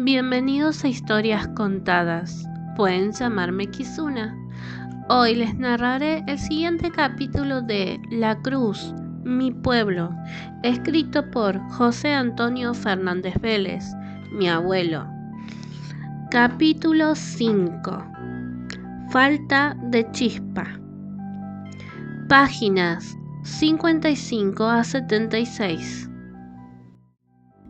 Bienvenidos a Historias Contadas. Pueden llamarme Kizuna. Hoy les narraré el siguiente capítulo de La Cruz, mi pueblo, escrito por José Antonio Fernández Vélez, mi abuelo. Capítulo 5. Falta de chispa. Páginas 55 a 76.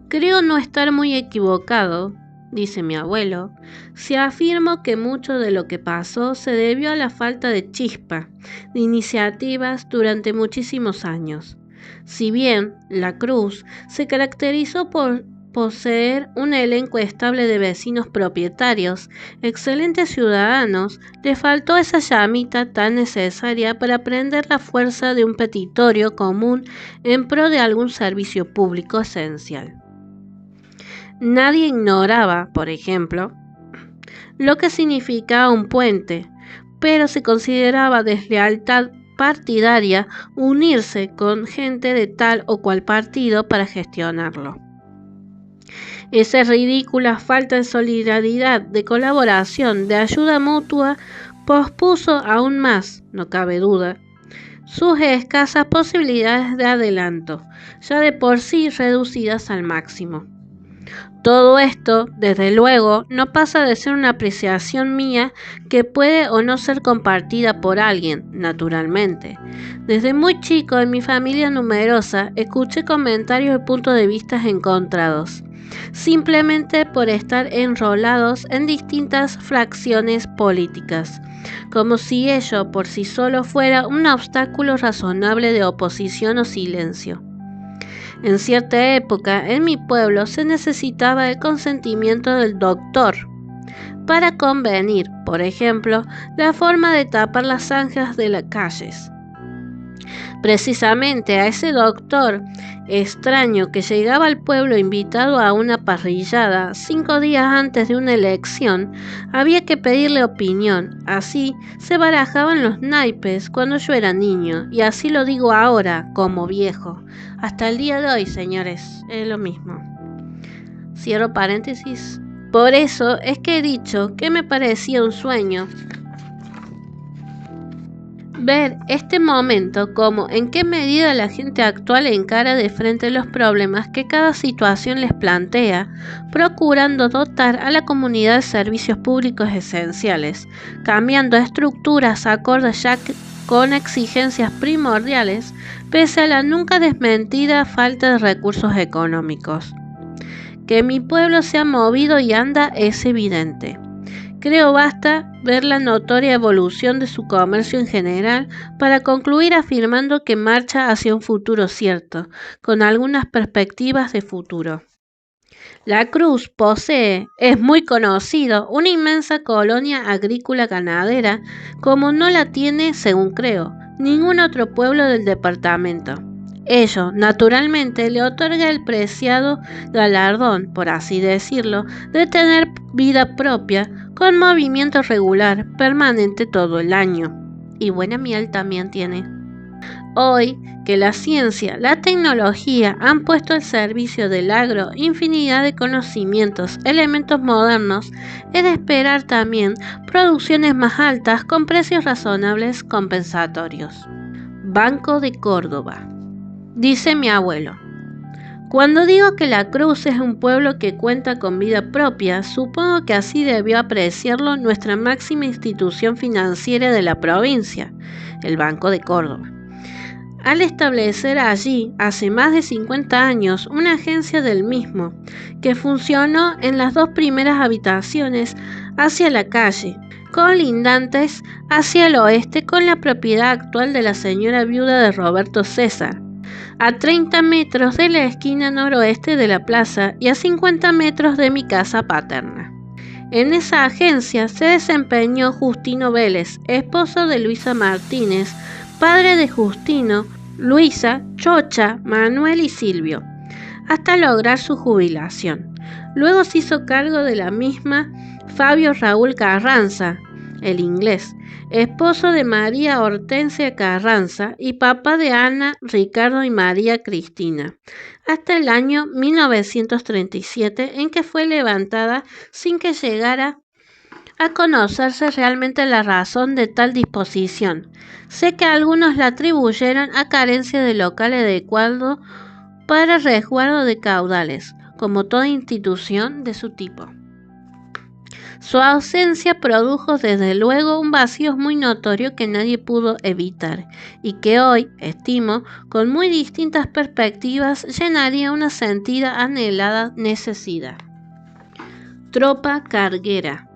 Creo no estar muy equivocado, dice mi abuelo, si afirmo que mucho de lo que pasó se debió a la falta de chispa, de iniciativas durante muchísimos años. Si bien La Cruz se caracterizó por poseer un elenco estable de vecinos propietarios, excelentes ciudadanos, le faltó esa llamita tan necesaria para prender la fuerza de un petitorio común en pro de algún servicio público esencial. Nadie ignoraba, por ejemplo, lo que significaba un puente, pero se consideraba deslealtad partidaria unirse con gente de tal o cual partido para gestionarlo. Esa ridícula falta de solidaridad, de colaboración, de ayuda mutua, pospuso aún más, no cabe duda, sus escasas posibilidades de adelanto, ya de por sí reducidas al máximo. Todo esto, desde luego, no pasa de ser una apreciación mía que puede o no ser compartida por alguien, naturalmente. Desde muy chico, en mi familia numerosa, escuché comentarios y puntos de vista encontrados, simplemente por estar enrolados en distintas fracciones políticas, como si ello por sí solo fuera un obstáculo razonable de oposición o silencio. En cierta época, en mi pueblo se necesitaba el consentimiento del doctor para convenir, por ejemplo, la forma de tapar las zanjas de las calles. Precisamente a ese doctor extraño que llegaba al pueblo invitado a una parrillada 5 días antes de una elección, había que pedirle opinión. Así se barajaban los naipes cuando yo era niño, y así lo digo ahora, como viejo. Hasta el día de hoy, señores, es lo mismo. Cierro paréntesis. Por eso es que he dicho que me parecía un sueño ver este momento, como en qué medida la gente actual encara de frente los problemas que cada situación les plantea, procurando dotar a la comunidad de servicios públicos esenciales, cambiando estructuras acordes ya con exigencias primordiales, pese a la nunca desmentida falta de recursos económicos. Que mi pueblo se ha movido y anda es evidente. Creo basta ver la notoria evolución de su comercio en general para concluir afirmando que marcha hacia un futuro cierto, con algunas perspectivas de futuro. La Cruz posee, es muy conocido, una inmensa colonia agrícola ganadera, como no la tiene, según creo, ningún otro pueblo del departamento. Ello, naturalmente, le otorga el preciado galardón, por así decirlo, de tener vida propia, con movimiento regular, permanente todo el año. Y buena miel también tiene. Hoy, que la ciencia, la tecnología han puesto al servicio del agro infinidad de conocimientos, elementos modernos, es de esperar también producciones más altas con precios razonables compensatorios. Banco de Córdoba. Dice mi abuelo. Cuando digo que La Cruz es un pueblo que cuenta con vida propia, supongo que así debió apreciarlo nuestra máxima institución financiera de la provincia, el Banco de Córdoba. Al establecer allí, hace más de 50 años, una agencia del mismo, que funcionó en las 2 primeras habitaciones hacia la calle, colindantes hacia el oeste con la propiedad actual de la señora viuda de Roberto César, a 30 metros de la esquina noroeste de la plaza y a 50 metros de mi casa paterna. En esa agencia se desempeñó Justino Vélez, esposo de Luisa Martínez, padre de Justino, Luisa, Chocha, Manuel y Silvio, hasta lograr su jubilación. Luego se hizo cargo de la misma Fabio Raúl Carranza, el inglés, esposo de María Hortensia Carranza y papá de Ana, Ricardo y María Cristina, hasta el año 1937 en que fue levantada sin que llegara a conocerse realmente la razón de tal disposición. Sé que algunos la atribuyeron a carencia de local adecuado para resguardo de caudales, como toda institución de su tipo. Su ausencia produjo desde luego un vacío muy notorio que nadie pudo evitar y que hoy, estimo, con muy distintas perspectivas llenaría una sentida anhelada necesidad. Tropa carguera.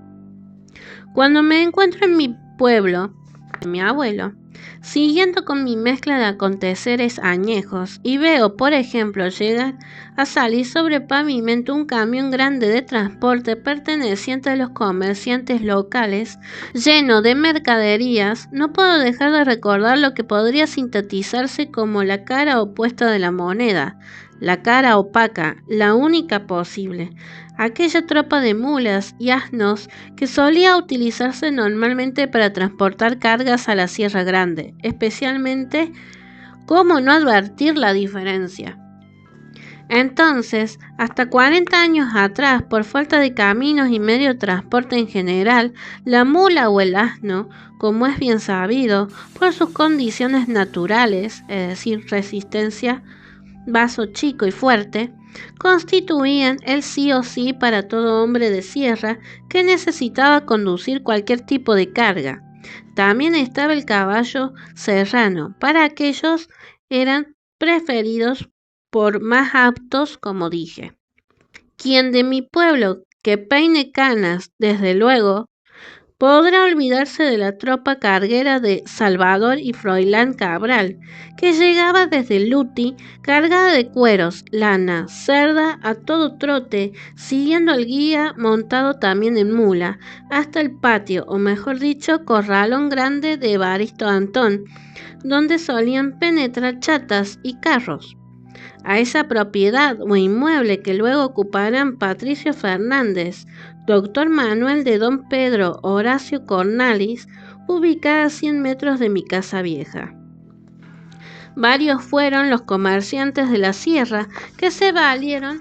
Cuando me encuentro en mi pueblo, mi abuelo, siguiendo con mi mezcla de aconteceres añejos, y veo, por ejemplo, llegar a salir sobre pavimento un camión grande de transporte perteneciente a los comerciantes locales, lleno de mercaderías, no puedo dejar de recordar lo que podría sintetizarse como la cara opuesta de la moneda, la cara opaca, la única posible. Aquella tropa de mulas y asnos que solía utilizarse normalmente para transportar cargas a la Sierra Grande, especialmente, ¿cómo no advertir la diferencia? Entonces, hasta 40 años atrás, por falta de caminos y medio de transporte en general, la mula o el asno, como es bien sabido, por sus condiciones naturales, es decir, resistencia, vaso chico y fuerte, constituían el sí o sí para todo hombre de sierra que necesitaba conducir cualquier tipo de carga. También estaba el caballo serrano, para aquellos eran preferidos por más aptos, como dije. Quien de mi pueblo que peine canas, desde luego, podrá olvidarse de la tropa carguera de Salvador y Froilán Cabral, que llegaba desde Luti cargada de cueros, lana, cerda a todo trote, siguiendo al guía montado también en mula, hasta el patio, o mejor dicho, corralón grande de Evaristo Antón, donde solían penetrar chatas y carros. A esa propiedad o inmueble que luego ocuparán Patricio Fernández, Doctor Manuel de Don Pedro Horacio Cornalis, ubicada a 100 metros de mi casa vieja. Varios fueron los comerciantes de la sierra que se valieron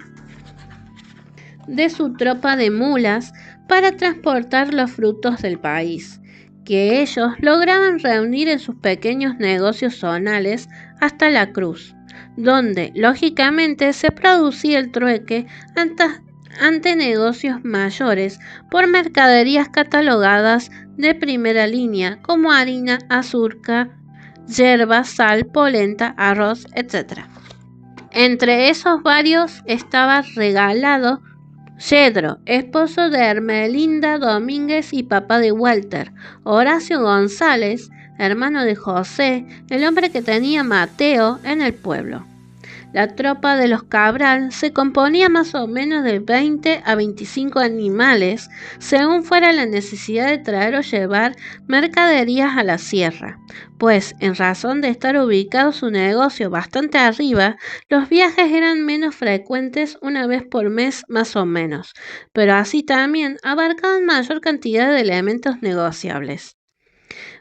de su tropa de mulas para transportar los frutos del país, que ellos lograban reunir en sus pequeños negocios zonales hasta la Cruz, donde lógicamente se producía el trueque ante negocios mayores por mercaderías catalogadas de primera línea como harina, azúcar, yerba, sal, polenta, arroz, etc. Entre esos varios estaba Regalado Yedro, esposo de Hermelinda Domínguez y papá de Walter, Horacio González, hermano de José, el hombre que tenía Mateo en el pueblo. La tropa de los Cabral se componía más o menos de 20 a 25 animales, según fuera la necesidad de traer o llevar mercaderías a la sierra, pues en razón de estar ubicado su negocio bastante arriba, los viajes eran menos frecuentes, una vez por mes más o menos, pero así también abarcaban mayor cantidad de elementos negociables.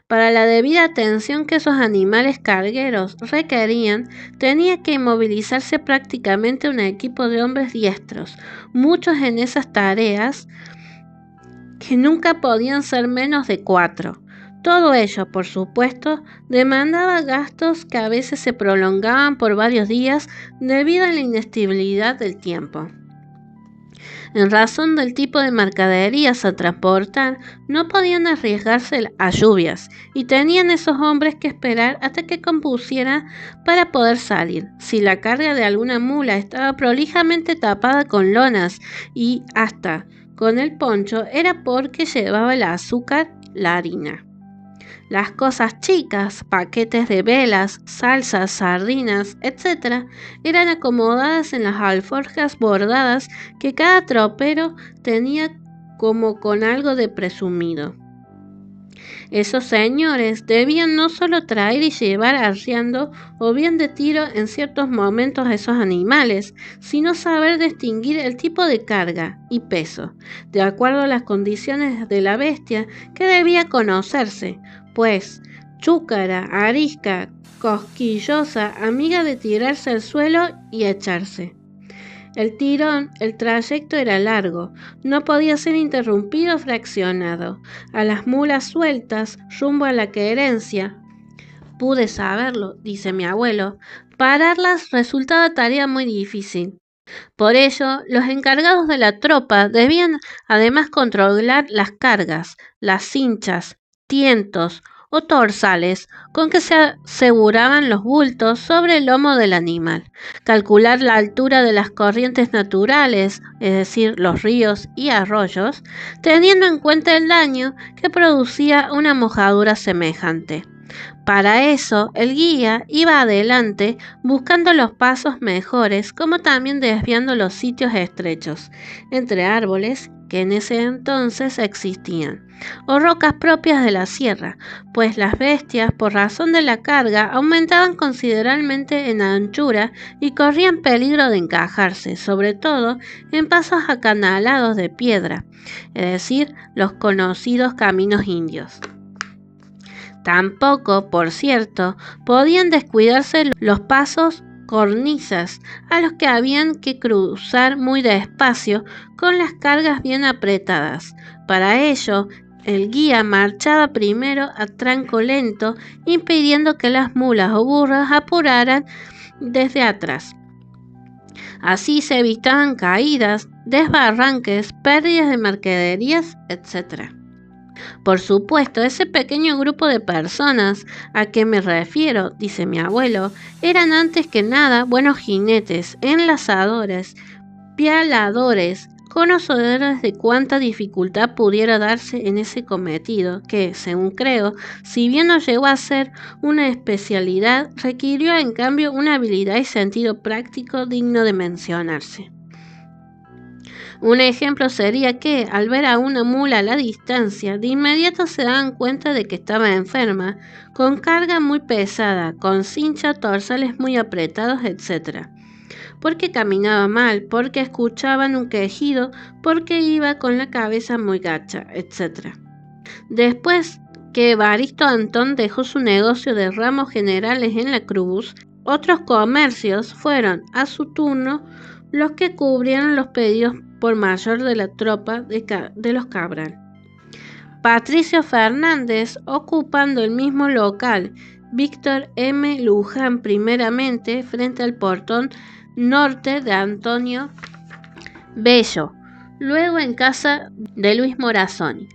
Para la debida atención que esos animales cargueros requerían, tenía que movilizarse prácticamente un equipo de hombres diestros, muchos en esas tareas, que nunca podían ser menos de 4. Todo ello, por supuesto, demandaba gastos que a veces se prolongaban por varios días debido a la inestabilidad del tiempo. En razón del tipo de mercaderías a transportar, no podían arriesgarse a lluvias y tenían esos hombres que esperar hasta que compusiera para poder salir. Si la carga de alguna mula estaba prolijamente tapada con lonas y hasta con el poncho, era porque llevaba el azúcar, la harina. Las cosas chicas, paquetes de velas, salsas, sardinas, etc., eran acomodadas en las alforjas bordadas que cada tropero tenía como con algo de presumido. Esos señores debían no solo traer y llevar arriando o bien de tiro en ciertos momentos a esos animales, sino saber distinguir el tipo de carga y peso, de acuerdo a las condiciones de la bestia que debía conocerse, pues chúcara, arisca, cosquillosa, amiga de tirarse al suelo y echarse. El trayecto era largo, no podía ser interrumpido o fraccionado. A las mulas sueltas, rumbo a la querencia, pude saberlo, dice mi abuelo, pararlas resultaba tarea muy difícil. Por ello, los encargados de la tropa debían además controlar las cargas, las cinchas, tientos o torsales con que se aseguraban los bultos sobre el lomo del animal, calcular la altura de las corrientes naturales, es decir, los ríos y arroyos, teniendo en cuenta el daño que producía una mojadura semejante. Para eso, el guía iba adelante buscando los pasos mejores, como también desviando los sitios estrechos, entre árboles que en ese entonces existían, o rocas propias de la sierra, pues las bestias, por razón de la carga, aumentaban considerablemente en anchura y corrían peligro de encajarse, sobre todo en pasos acanalados de piedra, es decir, los conocidos caminos indios. Tampoco, por cierto, podían descuidarse los pasos cornisas, a los que habían que cruzar muy despacio con las cargas bien apretadas. Para ello, el guía marchaba primero a tranco lento, impidiendo que las mulas o burras apuraran desde atrás. Así se evitaban caídas, desbarranques, pérdidas de mercaderías, etc. Por supuesto, ese pequeño grupo de personas a que me refiero, dice mi abuelo, eran antes que nada buenos jinetes, enlazadores, pialadores, conocedores de cuánta dificultad pudiera darse en ese cometido, que, según creo, si bien no llegó a ser una especialidad, requirió en cambio una habilidad y sentido práctico digno de mencionarse. Un ejemplo sería que, al ver a una mula a la distancia, de inmediato se daban cuenta de que estaba enferma, con carga muy pesada, con cincha, torsales muy apretados, etc. Porque caminaba mal, porque escuchaban un quejido, porque iba con la cabeza muy gacha, etc. Después que Evaristo Antón dejó su negocio de ramos generales en la cruz, otros comercios fueron, a su turno, los que cubrieron los pedidos por mayor de la tropa de los Cabral. Patricio Fernández, ocupando el mismo local, Víctor M. Luján primeramente frente al portón norte de Antonio Bello, luego en casa de Luis Morazoni.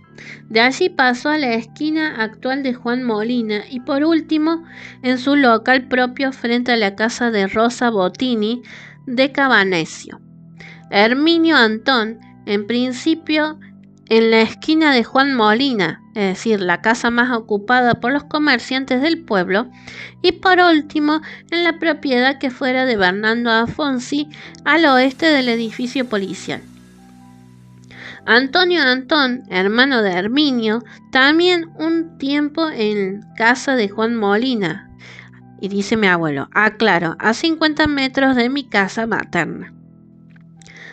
De allí pasó a la esquina actual de Juan Molina y por último en su local propio frente a la casa de Rosa Bottini de Cabanesio. Herminio Antón, en principio en la esquina de Juan Molina, es decir, la casa más ocupada por los comerciantes del pueblo, y por último en la propiedad que fuera de Bernardo Afonsi al oeste del edificio policial. Antonio Antón, hermano de Herminio, también un tiempo en casa de Juan Molina, y dice mi abuelo, aclaro, a 50 metros de mi casa materna.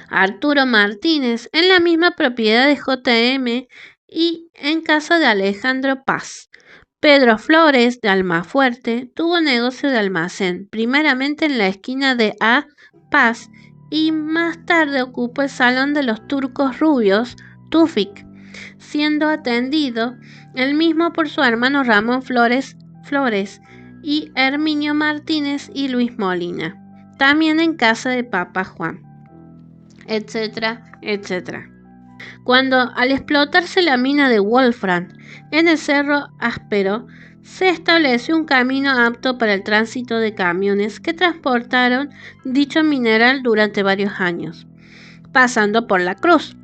Arturo Martínez en la misma propiedad de JM y en casa de Alejandro Paz. Pedro Flores de Almafuerte tuvo negocio de almacén, primeramente en la esquina de A. Paz y más tarde ocupó el salón de los turcos rubios, Tufik, siendo atendido el mismo por su hermano Ramón Flores y Herminio Martínez y Luis Molina, también en casa de Papa Juan, etcétera, etcétera. Cuando al explotarse la mina de Wolfram en el Cerro Áspero, se estableció un camino apto para el tránsito de camiones que transportaron dicho mineral durante varios años, pasando por la cruz.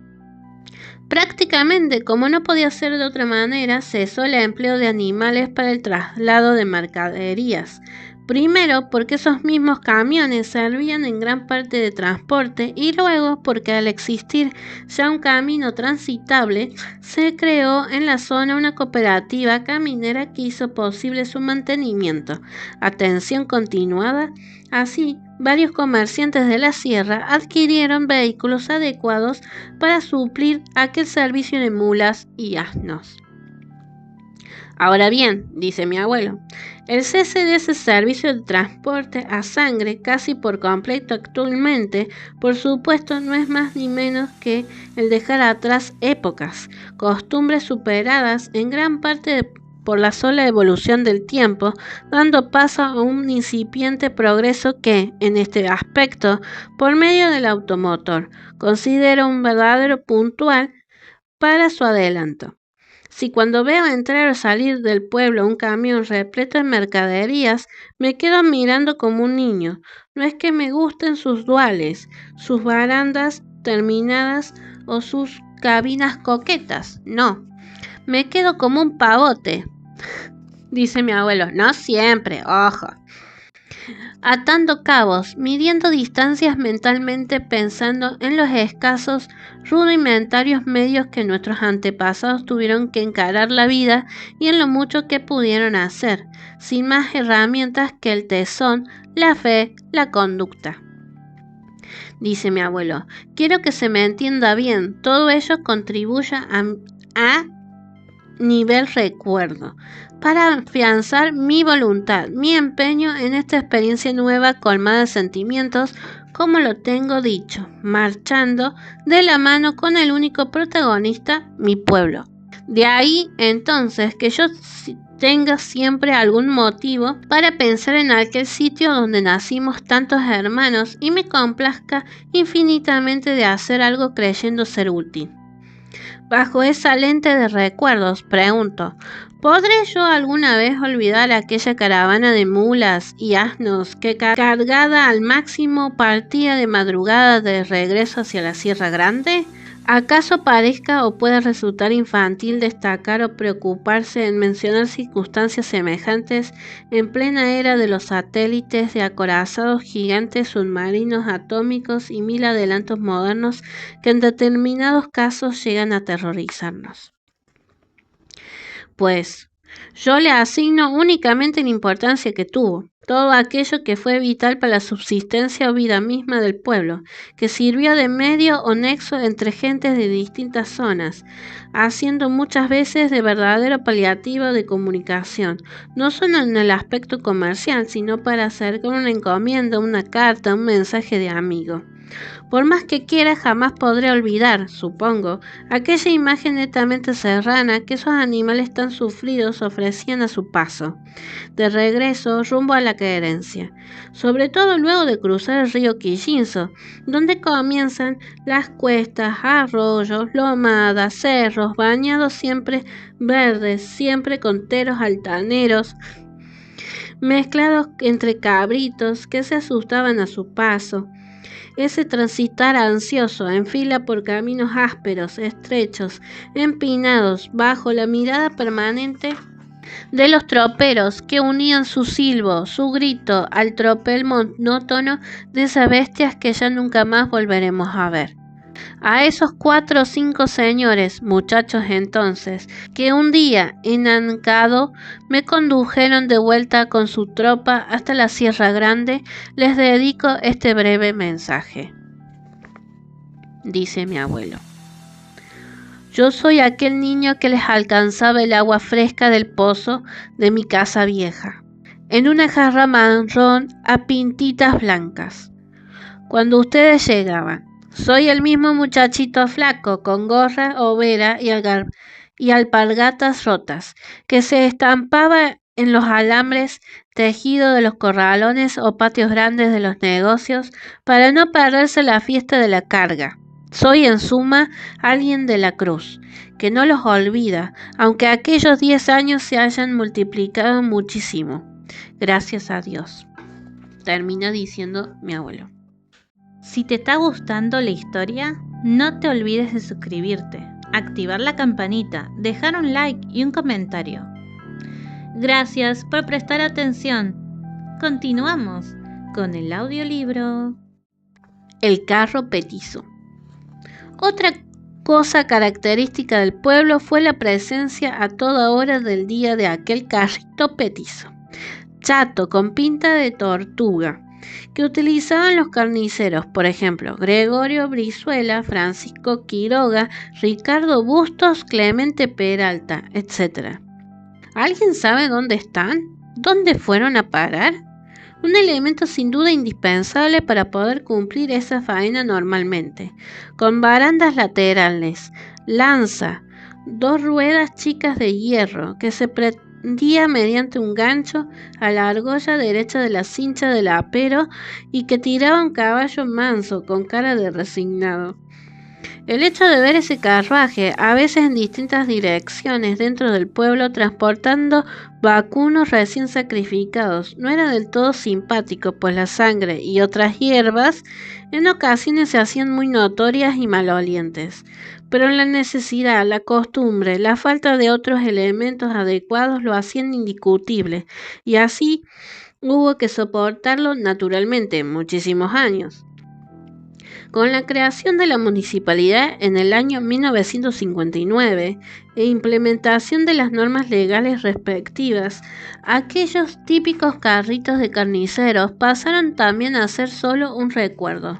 Prácticamente, como no podía ser de otra manera, cesó el empleo de animales para el traslado de mercaderías, Primero, porque esos mismos camiones servían en gran parte de transporte y luego porque al existir ya un camino transitable, se creó en la zona una cooperativa caminera que hizo posible su mantenimiento, atención continuada. Así, varios comerciantes de la sierra adquirieron vehículos adecuados para suplir aquel servicio de mulas y asnos. Ahora bien, dice mi abuelo, el cese de ese servicio de transporte a sangre casi por completo actualmente, por supuesto, no es más ni menos que el dejar atrás épocas, costumbres superadas en gran parte por la sola evolución del tiempo, dando paso a un incipiente progreso que, en este aspecto, por medio del automotor, considero un verdadero puntual para su adelanto. Si cuando veo entrar o salir del pueblo un camión repleto de mercaderías, me quedo mirando como un niño. No es que me gusten sus duales, sus barandas terminadas o sus cabinas coquetas, no. Me quedo como un pavote, dice mi abuelo. No siempre, ojo. Atando cabos, midiendo distancias mentalmente, pensando en los escasos, rudimentarios medios que nuestros antepasados tuvieron que encarar la vida y en lo mucho que pudieron hacer, sin más herramientas que el tesón, la fe, la conducta. Dice mi abuelo, quiero que se me entienda bien, todo ello contribuye a nivel recuerdo, para afianzar mi voluntad, mi empeño en esta experiencia nueva colmada de sentimientos, como lo tengo dicho, marchando de la mano con el único protagonista, mi pueblo. De ahí entonces que yo tenga siempre algún motivo para pensar en aquel sitio donde nacimos tantos hermanos y me complazca infinitamente de hacer algo creyendo ser útil. Bajo esa lente de recuerdos, pregunto, ¿podré yo alguna vez olvidar aquella caravana de mulas y asnos que cargada al máximo partía de madrugada de regreso hacia la Sierra Grande? ¿Acaso parezca o pueda resultar infantil destacar o preocuparse en mencionar circunstancias semejantes en plena era de los satélites de acorazados gigantes submarinos atómicos y mil adelantos modernos que en determinados casos llegan a aterrorizarnos? Pues yo le asigno únicamente la importancia que tuvo, todo aquello que fue vital para la subsistencia o vida misma del pueblo, que sirvió de medio o nexo entre gentes de distintas zonas, haciendo muchas veces de verdadero paliativo de comunicación, no solo en el aspecto comercial, sino para acercar una encomienda, una carta, un mensaje de amigo. Por más que quiera, jamás podré olvidar, supongo, aquella imagen netamente serrana que esos animales tan sufridos ofrecían a su paso, de regreso rumbo a la querencia, sobre todo luego de cruzar el río Quillinzo, donde comienzan las cuestas, arroyos, lomadas, cerros, bañados siempre verdes, siempre con teros altaneros, mezclados entre cabritos que se asustaban a su paso. Ese transitar ansioso en fila por caminos ásperos, estrechos, empinados, bajo la mirada permanente de los troperos que unían su silbo, su grito al tropel monótono de esas bestias que ya nunca más volveremos a ver. A esos 4 o 5 señores, muchachos entonces, que un día en Ancado me condujeron de vuelta con su tropa hasta la Sierra Grande, les dedico este breve mensaje. Dice mi abuelo. Yo soy aquel niño que les alcanzaba el agua fresca del pozo de mi casa vieja, en una jarra marrón a pintitas blancas. Cuando ustedes llegaban, soy el mismo muchachito flaco, con gorra, overa y alpargatas rotas, que se estampaba en los alambres tejidos de los corralones o patios grandes de los negocios para no perderse la fiesta de la carga. Soy, en suma, alguien de la cruz, que no los olvida, aunque aquellos 10 años se hayan multiplicado muchísimo. Gracias a Dios. Termina diciendo mi abuelo. Si te está gustando la historia, no te olvides de suscribirte, activar la campanita, dejar un like y un comentario. Gracias por prestar atención. Continuamos con el audiolibro. El carro petizo. Otra cosa característica del pueblo fue la presencia a toda hora del día de aquel carrito petizo, chato con pinta de tortuga, que utilizaban los carniceros, por ejemplo, Gregorio Brizuela, Francisco Quiroga, Ricardo Bustos, Clemente Peralta, etc. ¿Alguien sabe dónde están? ¿Dónde fueron a parar? Un elemento sin duda indispensable para poder cumplir esa faena normalmente, con barandas laterales, lanza, 2 ruedas chicas de hierro que se prendía mediante un gancho a la argolla derecha de la cincha del apero y que tiraba un caballo manso con cara de resignado. El hecho de ver ese carruaje, a veces en distintas direcciones dentro del pueblo transportando vacunos recién sacrificados, no era del todo simpático, pues la sangre y otras hierbas en ocasiones se hacían muy notorias y malolientes. Pero la necesidad, la costumbre, la falta de otros elementos adecuados lo hacían indiscutible, y así hubo que soportarlo naturalmente muchísimos años. Con la creación de la municipalidad en el año 1959 e implementación de las normas legales respectivas, aquellos típicos carritos de carniceros pasaron también a ser solo un recuerdo.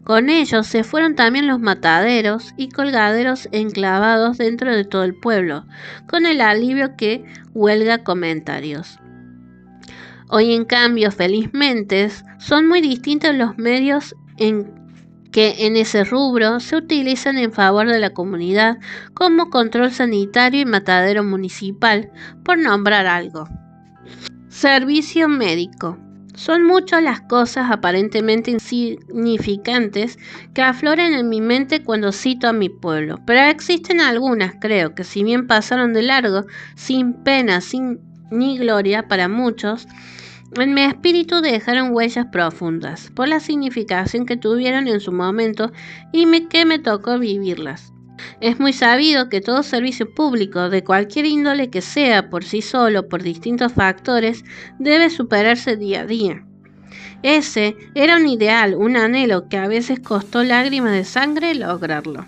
Con ellos se fueron también los mataderos y colgaderos enclavados dentro de todo el pueblo, con el alivio que huelga comentarios. Hoy, en cambio, felizmente, son muy distintos los medios que en ese rubro se utilizan en favor de la comunidad, como control sanitario y matadero municipal, por nombrar algo. Servicio médico. Son muchas las cosas aparentemente insignificantes que afloran en mi mente cuando cito a mi pueblo, pero existen algunas, creo, que si bien pasaron de largo, sin pena, ni gloria para muchos, en mi espíritu dejaron huellas profundas, por la significación que tuvieron en su momento y que me tocó vivirlas. Es muy sabido que todo servicio público, de cualquier índole que sea, por sí solo, por distintos factores, debe superarse día a día. Ese era un ideal, un anhelo que a veces costó lágrimas de sangre lograrlo.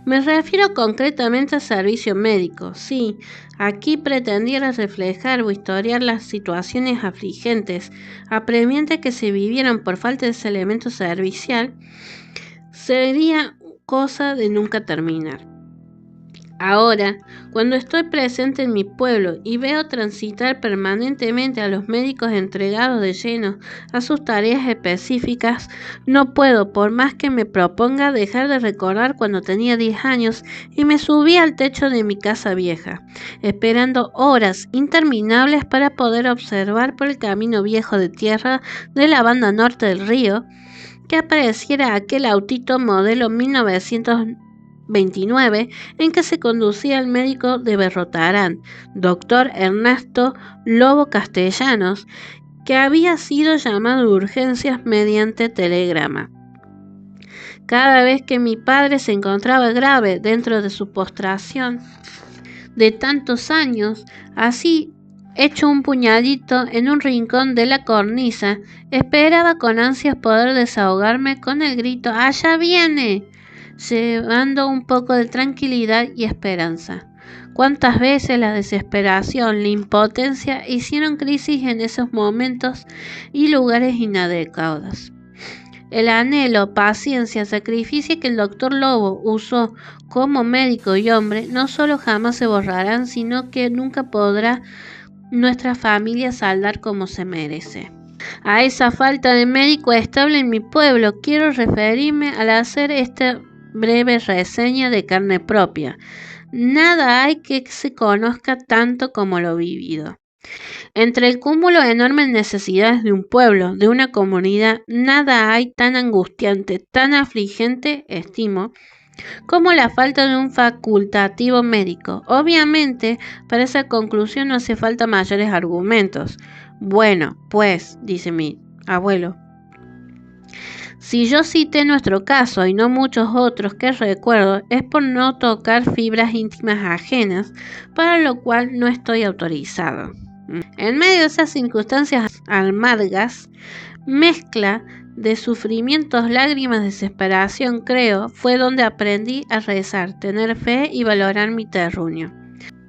Me refiero concretamente al servicio médico. Sí, aquí pretendiera reflejar o historiar las situaciones afligentes, apremiantes que se vivieron por falta de ese elemento servicial, sería cosa de nunca terminar. Ahora, cuando estoy presente en mi pueblo y veo transitar permanentemente a los médicos entregados de lleno a sus tareas específicas, no puedo, por más que me proponga, dejar de recordar cuando tenía 10 años y me subí al techo de mi casa vieja, esperando horas interminables para poder observar por el camino viejo de tierra de la banda norte del río que apareciera aquel autito modelo 1929 en que se conducía el médico de Berrotarán, doctor Ernesto Lobo Castellanos, que había sido llamado de urgencias mediante telegrama. Cada vez que mi padre se encontraba grave dentro de su postración de tantos años, así hecho un puñadito en un rincón de la cornisa, esperaba con ansias poder desahogarme con el grito «¡Allá viene!», llevando un poco de tranquilidad y esperanza. Cuántas veces la desesperación, la impotencia hicieron crisis en esos momentos y lugares inadecuados. El anhelo, paciencia, sacrificio que el doctor Lobo usó como médico y hombre no solo jamás se borrarán, sino que nunca podrá nuestra familia saldar como se merece. A esa falta de médico estable en mi pueblo quiero referirme al hacer esta breve reseña de carne propia. Nada hay que se conozca tanto como lo vivido. Entre el cúmulo de enormes necesidades de un pueblo, de una comunidad, nada hay tan angustiante, tan afligente, estimo, como la falta de un facultativo médico. Obviamente, para esa conclusión no hace falta mayores argumentos. Bueno, pues, dice mi abuelo, si yo cité nuestro caso y no muchos otros que recuerdo, es por no tocar fibras íntimas ajenas, para lo cual no estoy autorizado. En medio de esas circunstancias amargas, mezcla de sufrimientos, lágrimas, desesperación, creo, fue donde aprendí a rezar, tener fe y valorar mi terruño.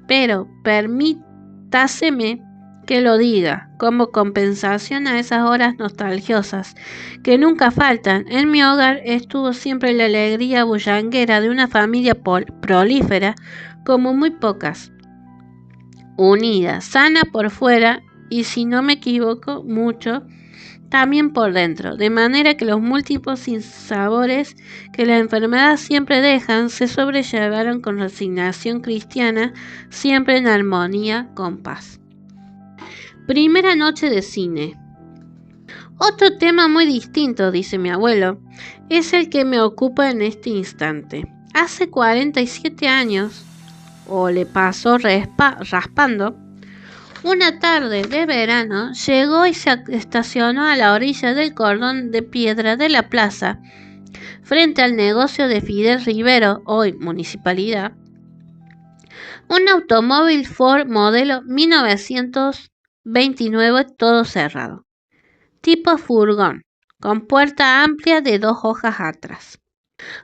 Pero permítaseme que lo diga, como compensación a esas horas nostalgiosas que nunca faltan. En mi hogar estuvo siempre la alegría bullanguera de una familia prolífera como muy pocas, unida, sana por fuera y, si no me equivoco mucho, también por dentro, de manera que los múltiples sinsabores que la enfermedad siempre dejan se sobrellevaron con resignación cristiana, siempre en armonía, con paz. Primera noche de cine. Otro tema muy distinto, dice mi abuelo, es el que me ocupa en este instante. Hace 47 años, o le pasó raspando, una tarde de verano llegó y se estacionó a la orilla del cordón de piedra de la plaza, frente al negocio de Fidel Rivero, hoy municipalidad, un automóvil Ford modelo 1929 todo cerrado, tipo furgón, con puerta amplia de 2 hojas atrás.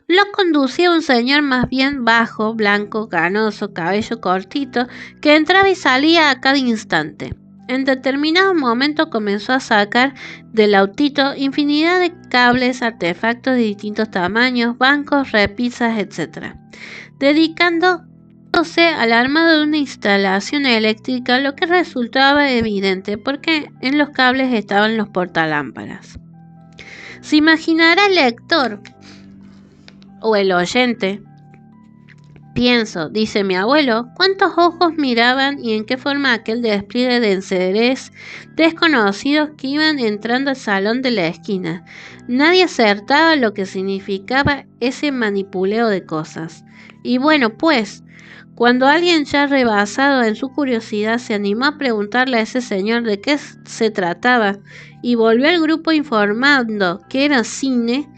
Lo conducía un señor más bien bajo, blanco, canoso, cabello cortito, que entraba y salía a cada instante. En determinado momento comenzó a sacar del autito infinidad de cables, artefactos de distintos tamaños, bancos, repisas, etc., dedicándose al armado de una instalación eléctrica, lo que resultaba evidente porque en los cables estaban los portalámparas. Se imaginará el lector o el oyente, pienso, dice mi abuelo, cuántos ojos miraban y en qué forma aquel despliegue de enseres desconocidos que iban entrando al salón de la esquina. Nadie acertaba lo que significaba ese manipuleo de cosas. Y bueno, pues, cuando alguien ya rebasado en su curiosidad se animó a preguntarle a ese señor de qué se trataba y volvió al grupo informando que era cine,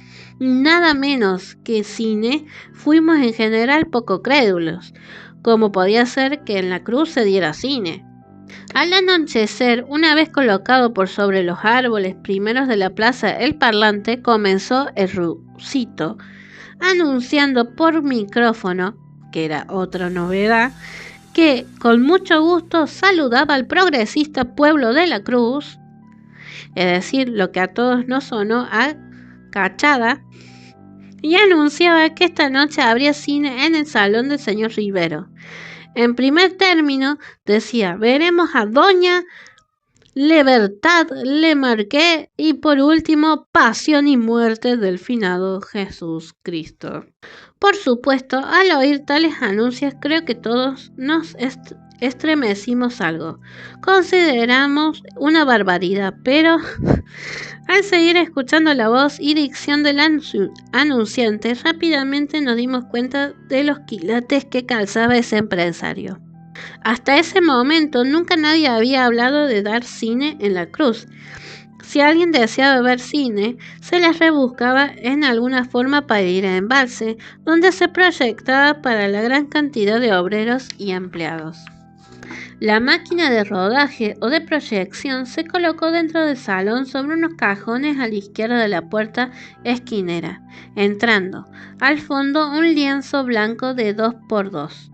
nada menos que cine, fuimos en general poco crédulos. ¿Cómo podía ser que en la cruz se diera cine? Al anochecer, una vez colocado por sobre los árboles primeros de la plaza el parlante, comenzó el Rusito, anunciando por micrófono, que era otra novedad, que con mucho gusto saludaba al progresista pueblo de la Cruz, es decir, lo que a todos nos sonó a cachada, y anunciaba que esta noche habría cine en el salón del señor Rivero. En primer término, decía, veremos a Doña Libertad Lamarque y por último, Pasión y Muerte del finado Jesús Cristo. Por supuesto, al oír tales anuncios, creo que todos nos estremecimos algo. Consideramos una barbaridad, pero al seguir escuchando la voz y dicción del anunciante, rápidamente nos dimos cuenta de los quilates que calzaba ese empresario. Hasta ese momento nunca nadie había hablado de dar cine en la cruz. Si alguien deseaba ver cine, se las rebuscaba en alguna forma para ir a embalse, donde se proyectaba para la gran cantidad de obreros y empleados. La máquina de rodaje o de proyección se colocó dentro del salón sobre unos cajones a la izquierda de la puerta esquinera, entrando al fondo un lienzo blanco de 2x2.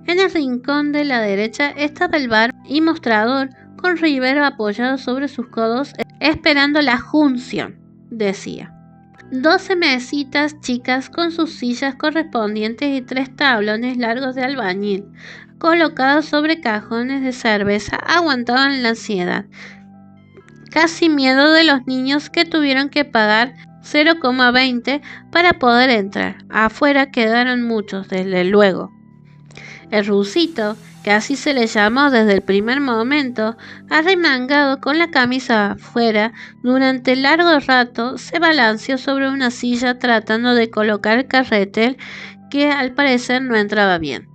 En el rincón de la derecha estaba el bar y mostrador con Rivero apoyado sobre sus codos esperando la junción, decía. 12 mesitas chicas con sus sillas correspondientes y 3 tablones largos de albañil, colocados sobre cajones de cerveza, aguantaban la ansiedad, casi miedo de los niños que tuvieron que pagar 0,20 para poder entrar. Afuera quedaron muchos, desde luego. El Rusito, que así se le llamó desde el primer momento, arremangado con la camisa afuera, durante largo rato se balanceó sobre una silla tratando de colocar el carretel que al parecer no entraba bien.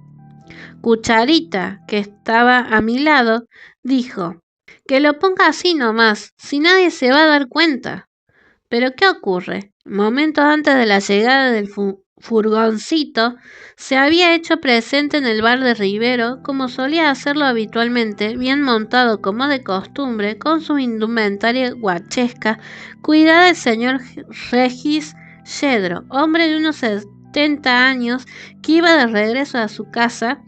Cucharita, que estaba a mi lado, dijo, que lo ponga así nomás, si nadie se va a dar cuenta. ¿Pero qué ocurre? Momentos antes de la llegada del furgoncito se había hecho presente en el bar de Rivero, como solía hacerlo habitualmente, bien montado como de costumbre, con su indumentaria guachesca, cuidada del señor Regis Yedro, hombre de unos 70 años, que iba de regreso a su casa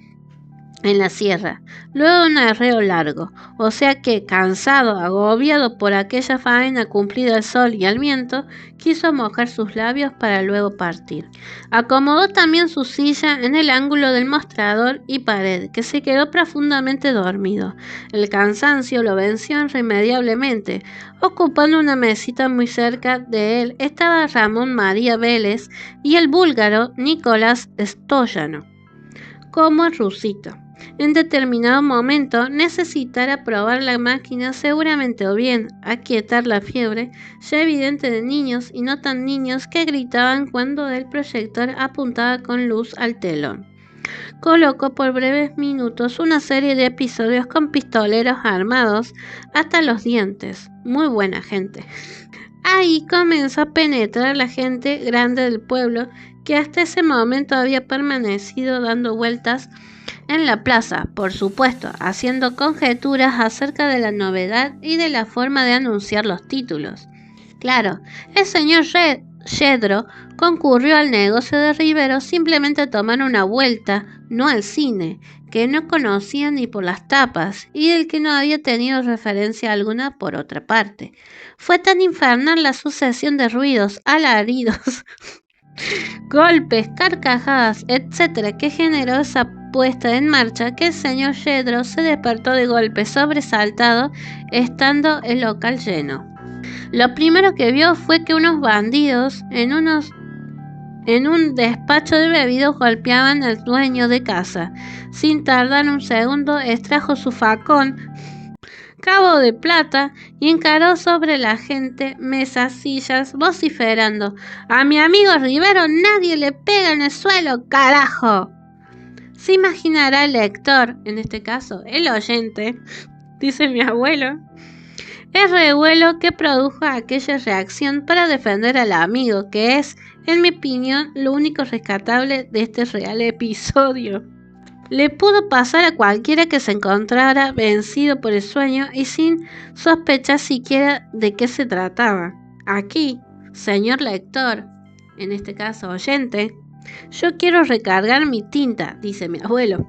en la sierra, luego de un arreo largo, o sea que, cansado, agobiado por aquella faena cumplida al sol y al viento, quiso mojar sus labios para luego partir. Acomodó también su silla en el ángulo del mostrador y pared, que se quedó profundamente dormido. El cansancio lo venció irremediablemente. Ocupando una mesita muy cerca de él estaba Ramón María Vélez y el búlgaro Nicolás Stoyano, como el rusito. En determinado momento necesitara probar la máquina, seguramente, o bien aquietar la fiebre, ya evidente de niños y no tan niños que gritaban cuando el proyector apuntaba con luz al telón. Colocó por breves minutos una serie de episodios con pistoleros armados hasta los dientes. Muy buena gente. Ahí comenzó a penetrar la gente grande del pueblo, que hasta ese momento había permanecido dando vueltas en la plaza, por supuesto, haciendo conjeturas acerca de la novedad y de la forma de anunciar los títulos. Claro, el señor Yedro concurrió al negocio de Rivero simplemente a tomar una vuelta, no al cine, que no conocía ni por las tapas y del que no había tenido referencia alguna por otra parte. Fue tan infernal la sucesión de ruidos, alaridos, golpes, carcajadas, etc., que generó esa puesta en marcha, que el señor Yedro se despertó de golpe sobresaltado, estando el local lleno. Lo primero que vio fue que unos bandidos en un despacho de bebidos golpeaban al dueño de casa. Sin tardar un segundo, extrajo su facón, cabo de plata, y encaró sobre la gente, mesas, sillas, vociferando: «A mi amigo Rivero nadie le pega en el suelo, carajo». Se imaginará el lector, en este caso el oyente, dice mi abuelo, el revuelo que produjo aquella reacción para defender al amigo, que es, en mi opinión, lo único rescatable de este real episodio. Le pudo pasar a cualquiera que se encontrara vencido por el sueño y sin sospechar siquiera de qué se trataba. Aquí, señor lector, en este caso oyente, yo quiero recargar mi tinta, dice mi abuelo.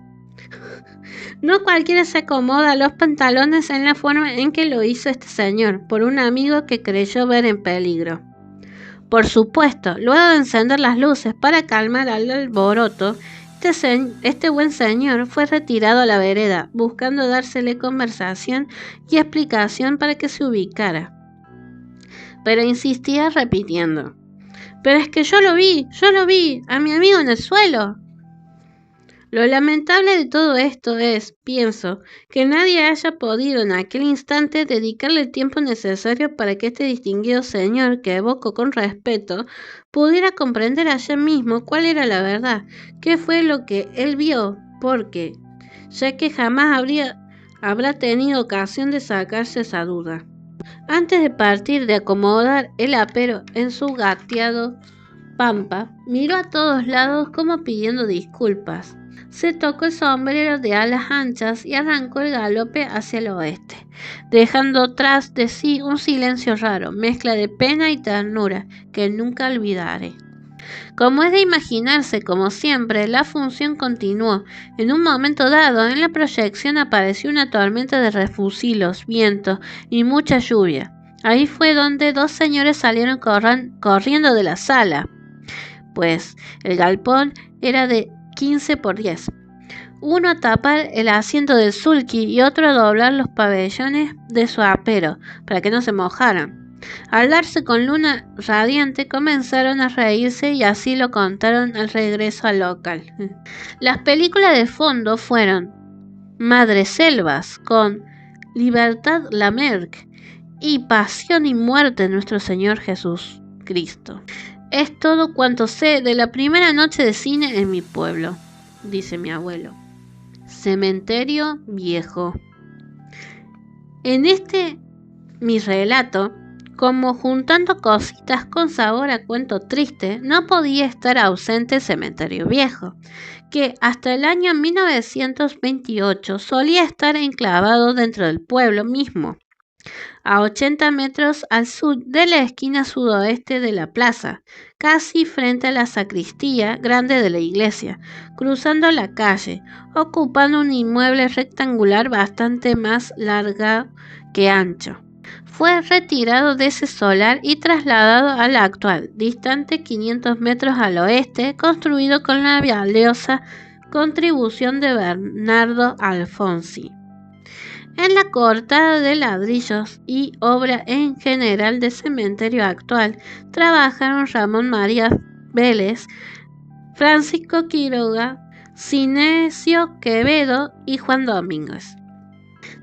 No cualquiera se acomoda los pantalones en la forma en que lo hizo este señor, por un amigo que creyó ver en peligro. Por supuesto, luego de encender las luces para calmar al alboroto, este buen señor fue retirado a la vereda, buscando dársele conversación y explicación para que se ubicara. Pero insistía repitiendo: «Pero es que yo lo vi, a mi amigo en el suelo». Lo lamentable de todo esto es, pienso, que nadie haya podido en aquel instante dedicarle el tiempo necesario para que este distinguido señor, que evoco con respeto, pudiera comprender ayer mismo cuál era la verdad, qué fue lo que él vio, porque, ya que jamás habrá tenido ocasión de sacarse esa duda. Antes de partir, de acomodar el apero en su gateado pampa, miró a todos lados como pidiendo disculpas. Se tocó el sombrero de alas anchas y arrancó el galope hacia el oeste, dejando tras de sí un silencio raro, mezcla de pena y ternura, que nunca olvidaré. Como es de imaginarse, como siempre, la función continuó. En un momento dado, en la proyección apareció una tormenta de refusilos, viento y mucha lluvia. Ahí fue donde dos señores salieron corriendo de la sala, pues el galpón era de 15 por 10. Uno a tapar el asiento del sulky y otro a doblar los pabellones de su apero, para que no se mojaran. Al darse con luna radiante, comenzaron a reírse y así lo contaron al regreso al local. Las películas de fondo fueron Madreselvas con Libertad Lamarque y Pasión y Muerte de Nuestro Señor Jesús Cristo. Es todo cuanto sé de la primera noche de cine en mi pueblo, dice mi abuelo. Cementerio Viejo. En mi relato, Como juntando cositas con sabor a cuento triste, no podía estar ausente el cementerio viejo, que hasta el año 1928 solía estar enclavado dentro del pueblo mismo, a 80 metros al sur de la esquina sudoeste de la plaza, casi frente a la sacristía grande de la iglesia, cruzando la calle, ocupando un inmueble rectangular bastante más largo que ancho. Fue retirado de ese solar y trasladado al actual, distante 500 metros al oeste, construido con la valiosa contribución de Bernardo Alfonsi. En la cortada de ladrillos y obra en general del cementerio actual trabajaron Ramón María Vélez, Francisco Quiroga, Sinesio Quevedo y Juan Domínguez.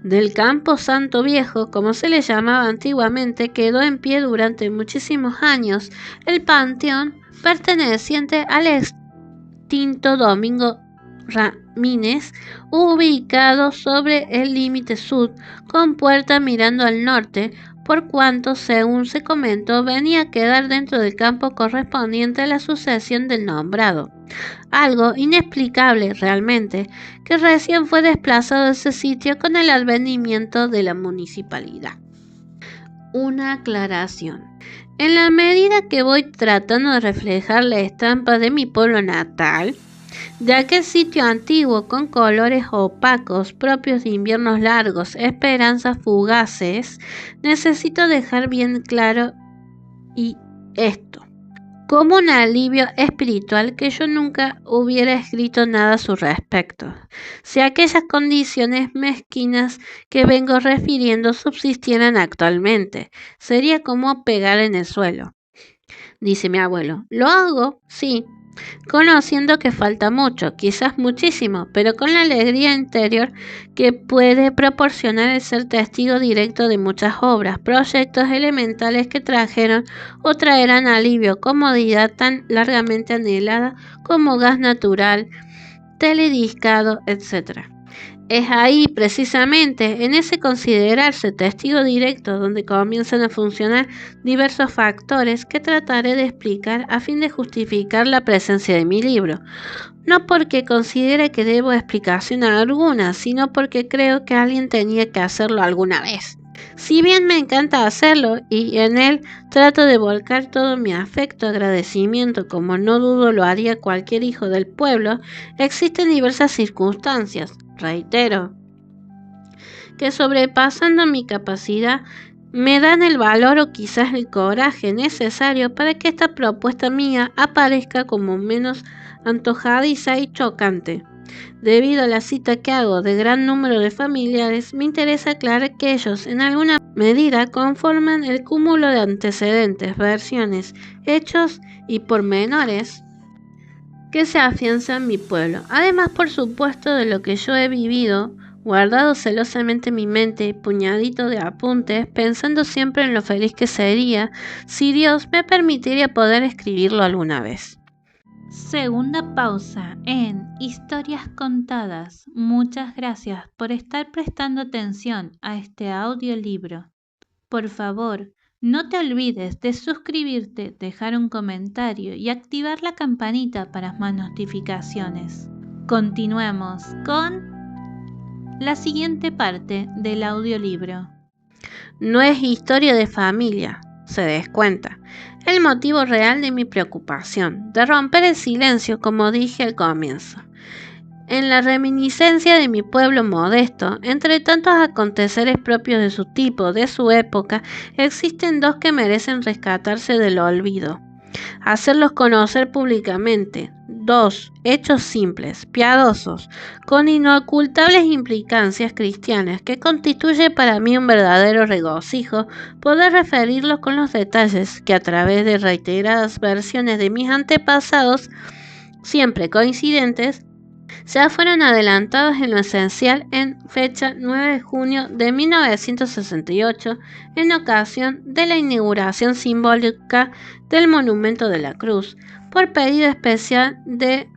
Del Campo Santo Viejo, como se le llamaba antiguamente, quedó en pie durante muchísimos años el panteón perteneciente al extinto Domingo Ramírez, ubicado sobre el límite sur, con puerta mirando al norte, por cuanto, según se comentó, venía a quedar dentro del campo correspondiente a la sucesión del nombrado. Algo inexplicable realmente, que recién fue desplazado de ese sitio con el advenimiento de la municipalidad. Una aclaración. En la medida que voy tratando de reflejar la estampa de mi pueblo natal, de aquel sitio antiguo con colores opacos propios de inviernos largos, esperanzas fugaces, necesito dejar bien claro esto, como un alivio espiritual, que yo nunca hubiera escrito nada a su respecto, si aquellas condiciones mezquinas que vengo refiriendo subsistieran actualmente. Sería como pegar en el suelo. Dice mi abuelo, lo hago, sí, conociendo que falta mucho, quizás muchísimo, pero con la alegría interior que puede proporcionar el ser testigo directo de muchas obras, proyectos elementales que trajeron o traerán alivio, comodidad tan largamente anhelada como gas natural, telediscado, etc. Es ahí, precisamente, en ese considerarse testigo directo, donde comienzan a funcionar diversos factores que trataré de explicar a fin de justificar la presencia de mi libro. No porque considere que debo explicación alguna, sino porque creo que alguien tenía que hacerlo alguna vez. Si bien me encanta hacerlo y en él trato de volcar todo mi afecto, agradecimiento, como no dudo lo haría cualquier hijo del pueblo, existen diversas circunstancias, reitero, que sobrepasando mi capacidad me dan el valor o quizás el coraje necesario para que esta propuesta mía aparezca como menos antojadiza y chocante. Debido a la cita que hago de gran número de familiares, me interesa aclarar que ellos, en alguna medida, conforman el cúmulo de antecedentes, versiones, hechos y pormenores que se afianza en mi pueblo. Además, por supuesto, de lo que yo he vivido, guardado celosamente en mi mente, puñadito de apuntes, pensando siempre en lo feliz que sería si Dios me permitiría poder escribirlo alguna vez. Segunda pausa en Historias Contadas. Muchas gracias por estar prestando atención a este audiolibro. Por favor, no te olvides de suscribirte, dejar un comentario y activar la campanita para más notificaciones. Continuemos con la siguiente parte del audiolibro. No es historia de familia, se descuenta. El motivo real de mi preocupación, de romper el silencio, como dije al comienzo. En la reminiscencia de mi pueblo modesto, entre tantos aconteceres propios de su tipo, de su época, existen dos que merecen rescatarse del olvido, hacerlos conocer públicamente. Dos hechos simples, piadosos, con inocultables implicancias cristianas, que constituye para mí un verdadero regocijo poder referirlos con los detalles que, a través de reiteradas versiones de mis antepasados, siempre coincidentes, ya fueron adelantados en lo esencial en fecha 9 de junio de 1968, en ocasión de la inauguración simbólica del Monumento de la Cruz, por pedido especial de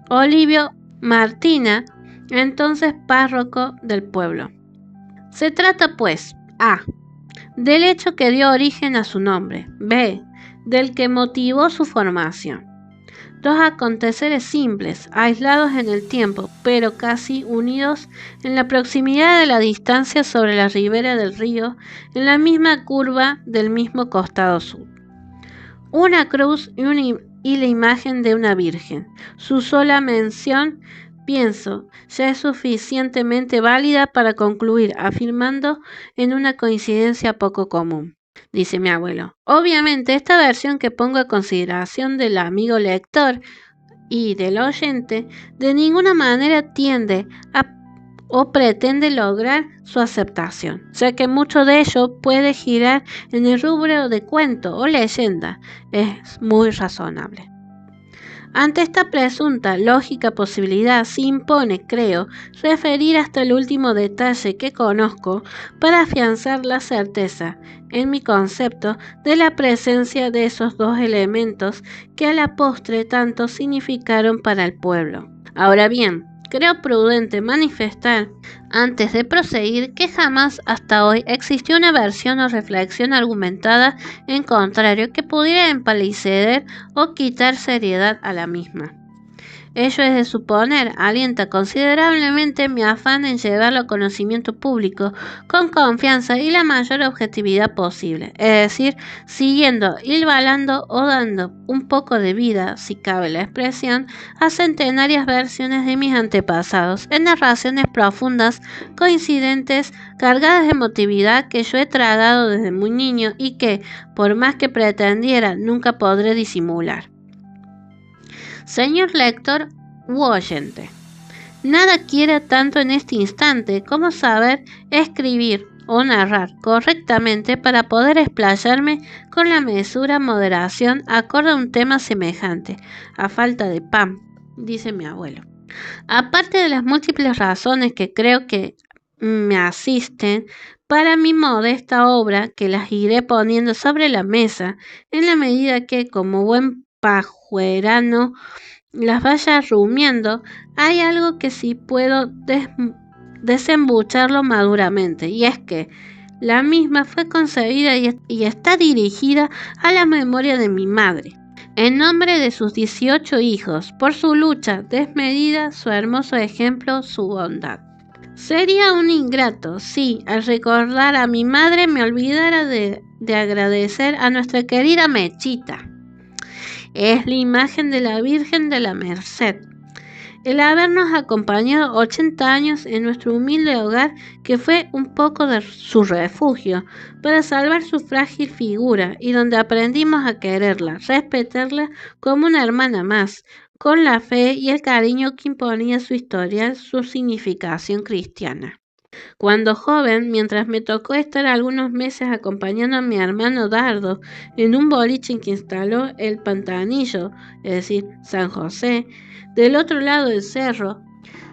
Olivio Martina, entonces párroco del pueblo. Se trata, pues, a. del hecho que dio origen a su nombre, b. del que motivó su formación. Dos aconteceres simples, aislados en el tiempo, pero casi unidos en la proximidad de la distancia sobre la ribera del río, en la misma curva del mismo costado sur. Una cruz y la imagen de una virgen. Su sola mención, pienso, ya es suficientemente válida para concluir afirmando en una coincidencia poco común, dice mi abuelo. Obviamente, esta versión que pongo a consideración del amigo lector y del oyente de ninguna manera tiende a o pretende lograr su aceptación, ya que mucho de ello puede girar en el rubro de cuento o leyenda. Es muy razonable. Ante esta presunta lógica posibilidad se impone, creo, referir hasta el último detalle que conozco para afianzar la certeza, en mi concepto, de la presencia de esos dos elementos que a la postre tanto significaron para el pueblo. Ahora bien, creo prudente manifestar, antes de proseguir, que jamás hasta hoy existió una versión o reflexión argumentada en contrario que pudiera empalidecer o quitar seriedad a la misma. Ello es de suponer, alienta considerablemente mi afán en llevarlo a conocimiento público con confianza y la mayor objetividad posible, es decir, siguiendo, hilvanando o dando un poco de vida, si cabe la expresión, a centenarias versiones de mis antepasados, en narraciones profundas, coincidentes, cargadas de emotividad que yo he tragado desde muy niño y que, por más que pretendiera, nunca podré disimular. Señor lector u oyente, nada quiero tanto en este instante como saber escribir o narrar correctamente para poder explayarme con la mesura, moderación, acorde a un tema semejante, a falta de pan, dice mi abuelo. Aparte de las múltiples razones que creo que me asisten para mi modesta obra, que las iré poniendo sobre la mesa en la medida que, como buen pajuerano, las vaya rumiando, hay algo que sí puedo desembucharlo maduramente, y es que la misma fue concebida y está dirigida a la memoria de mi madre, en nombre de sus 18 hijos, por su lucha desmedida, su hermoso ejemplo, su bondad. Sería un ingrato si, al recordar a mi madre, me olvidara de agradecer a nuestra querida Mechita. Es la imagen de la Virgen de la Merced, el habernos acompañado 80 años en nuestro humilde hogar, que fue un poco de su refugio para salvar su frágil figura y donde aprendimos a quererla, respetarla como una hermana más, con la fe y el cariño que imponía su historia, su significación cristiana. Cuando joven, mientras me tocó estar algunos meses acompañando a mi hermano Dardo en un boliche en que instaló el Pantanillo, es decir, San José, del otro lado del cerro,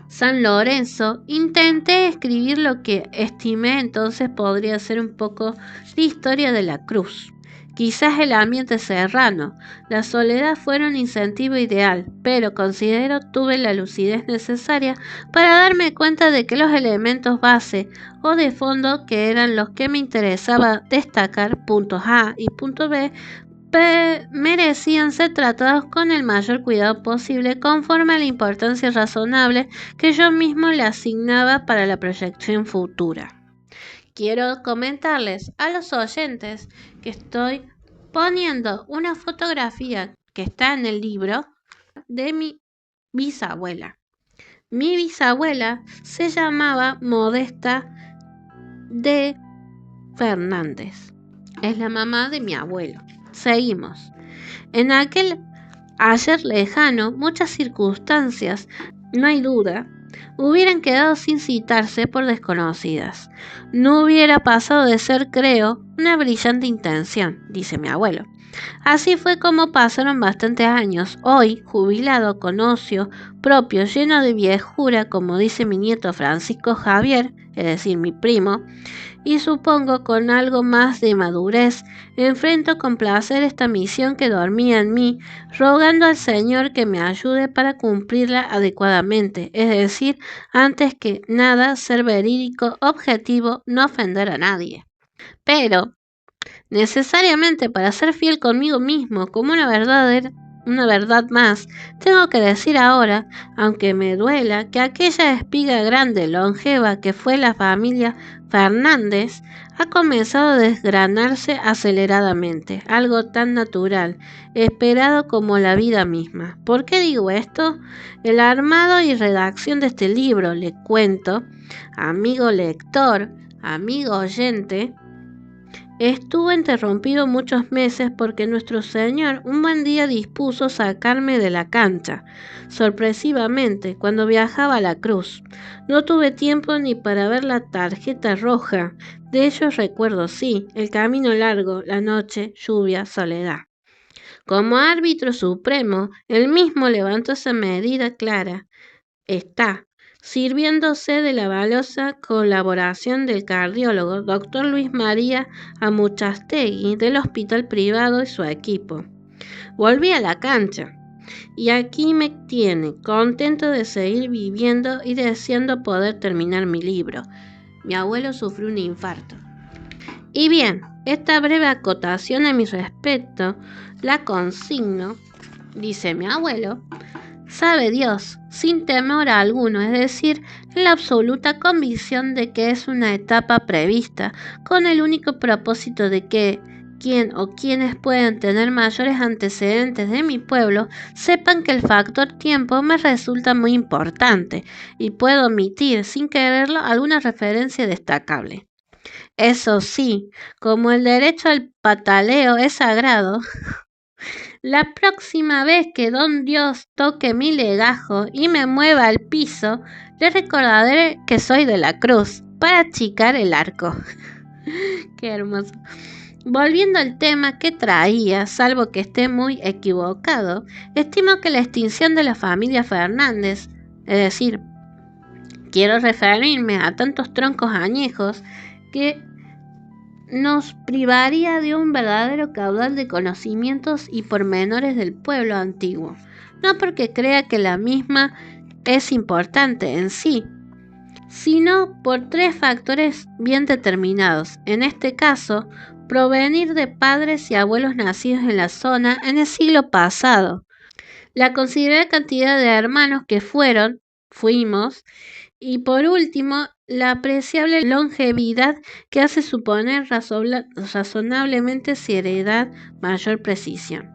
San Lorenzo, intenté escribir lo que estimé entonces podría ser un poco la historia de la cruz. Quizás el ambiente serrano, la soledad fuera un incentivo ideal, pero considero tuve la lucidez necesaria para darme cuenta de que los elementos base o de fondo, que eran los que me interesaba destacar, puntos A y punto B, merecían ser tratados con el mayor cuidado posible conforme a la importancia razonable que yo mismo le asignaba para la proyección futura. Quiero comentarles a los oyentes que estoy poniendo una fotografía que está en el libro de mi bisabuela. Mi bisabuela se llamaba Modesta de Fernández. Es la mamá de mi abuelo. Seguimos. En aquel ayer lejano, muchas circunstancias, no hay duda, hubieran quedado sin citarse por desconocidas. No hubiera pasado de ser, creo, una brillante intención, dice mi abuelo. Así fue como pasaron bastantes años. Hoy, jubilado, con ocio propio, lleno de viejura, como dice mi nieto Francisco Javier, es decir, mi primo, y supongo con algo más de madurez, enfrento con placer esta misión que dormía en mí, rogando al Señor que me ayude para cumplirla adecuadamente, es decir, antes que nada ser verídico, objetivo, no ofender a nadie. Pero necesariamente para ser fiel conmigo mismo como una verdad más, tengo que decir ahora, aunque me duela, que aquella espiga grande, longeva que fue la familia Fernández, ha comenzado a desgranarse aceleradamente, algo tan natural, esperado como la vida misma. ¿Por qué digo esto? El armado y redacción de este libro, le cuento, amigo lector, amigo oyente, estuvo interrumpido muchos meses porque nuestro Señor un buen día dispuso sacarme de la cancha, sorpresivamente, cuando viajaba a la cruz. No tuve tiempo ni para ver la tarjeta roja. De ellos recuerdo, sí, el camino largo, la noche, lluvia, soledad. Como árbitro supremo, él mismo levantó esa medida clara. Está sirviéndose de la valiosa colaboración del cardiólogo Dr. Luis María Amuchastegui del hospital privado y su equipo. Volví a la cancha y aquí me tiene, contento de seguir viviendo y deseando poder terminar mi libro. Mi abuelo sufrió un infarto. Y bien, esta breve acotación a mi respecto la consigno, dice mi abuelo, sabe Dios, sin temor alguno, es decir, en la absoluta convicción de que es una etapa prevista, con el único propósito de que quien o quienes puedan tener mayores antecedentes de mi pueblo sepan que el factor tiempo me resulta muy importante y puedo omitir, sin quererlo, alguna referencia destacable. Eso sí, como el derecho al pataleo es sagrado, la próxima vez que don Dios toque mi legajo y me mueva al piso, le recordaré que soy de la cruz, para achicar el arco. Qué hermoso. Volviendo al tema que traía, salvo que esté muy equivocado, estimo que la extinción de la familia Fernández, es decir, quiero referirme a tantos troncos añejos, que nos privaría de un verdadero caudal de conocimientos y pormenores del pueblo antiguo, no porque crea que la misma es importante en sí, sino por tres factores bien determinados. En este caso, provenir de padres y abuelos nacidos en la zona en el siglo pasado, la considerable cantidad de hermanos que fuimos, y por último, la apreciable longevidad que hace suponer razonablemente seriedad, mayor precisión.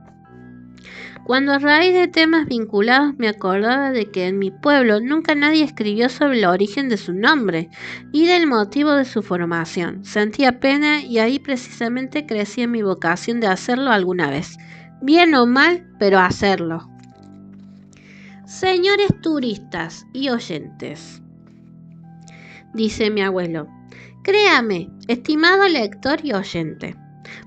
Cuando a raíz de temas vinculados me acordaba de que en mi pueblo nunca nadie escribió sobre el origen de su nombre y del motivo de su formación, sentía pena y ahí precisamente crecía mi vocación de hacerlo alguna vez. Bien o mal, pero hacerlo. Señores turistas y oyentes, dice mi abuelo, créame, estimado lector y oyente,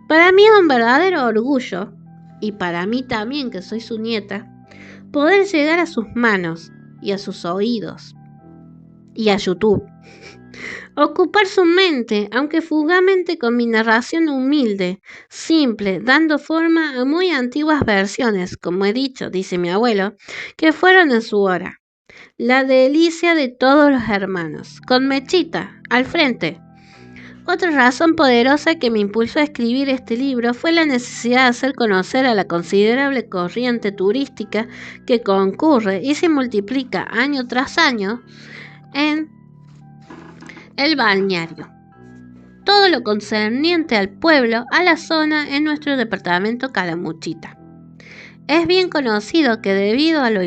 para mí es un verdadero orgullo, y para mí también que soy su nieta, poder llegar a sus manos y a sus oídos y a YouTube. Ocupar su mente, aunque fugazmente, con mi narración humilde, simple, dando forma a muy antiguas versiones, como he dicho, dice mi abuelo, que fueron en su hora. La delicia de todos los hermanos, con Mechita al frente. Otra razón poderosa que me impulsó a escribir este libro fue la necesidad de hacer conocer a la considerable corriente turística que concurre y se multiplica año tras año en el balneario. Todo lo concerniente al pueblo, a la zona, en nuestro departamento Calamuchita. Es bien conocido que debido a lo